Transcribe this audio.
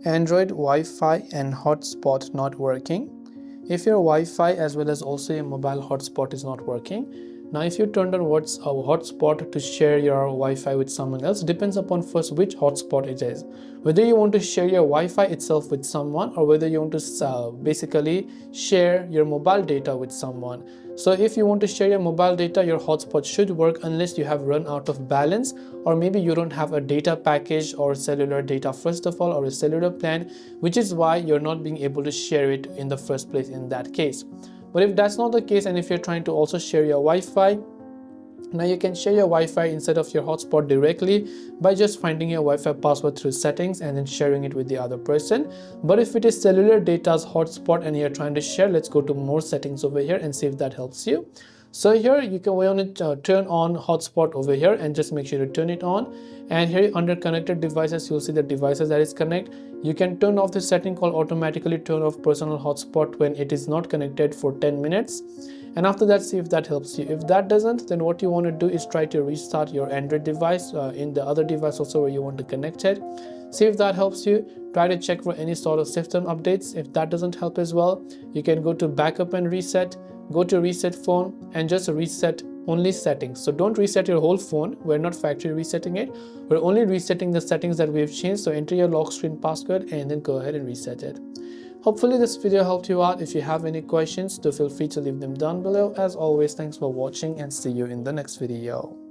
Android Wi-Fi and hotspot not working. If your Wi-Fi as well as also your mobile hotspot is not working, now if you turned on what's a hotspot to share your Wi-Fi with someone else, depends upon first which hotspot it is. Whether you want to share your Wi-Fi itself with someone or whether you want to basically share your mobile data with someone. So if you want to share your mobile data, your hotspot should work unless you have run out of balance, or maybe you don't have a data package or cellular data first of all, or a cellular plan, which is why you're not being able to share it in the first place in that case. But if that's not the case, and if you're trying to also share your Wi-Fi, now you can share your Wi-Fi instead of your hotspot directly by just finding your Wi-Fi password through settings and then sharing it with the other person. But if it is cellular data's hotspot and you're trying to share, let's go to more settings over here and see if that helps you. So here you can want to turn on hotspot over here and just make sure to turn it on. And here under connected devices, you'll see the devices that is connect. You can turn off the setting called automatically turn off personal hotspot when it is not connected for 10 minutes. And after that, see if that helps you. If that doesn't, then what you want to do is try to restart your Android device in the other device also where you want to connect it. See if that helps you. Try to check for any sort of system updates. If that doesn't help as well, you can go to backup and reset, go to reset phone and just reset only settings. So don't reset your whole phone. We're not factory resetting it. We're only resetting the settings that we've changed. So enter your lock screen password and then go ahead and reset it. Hopefully this video helped you out. If you have any questions, do feel free to leave them down below. As always, thanks for watching and see you in the next video.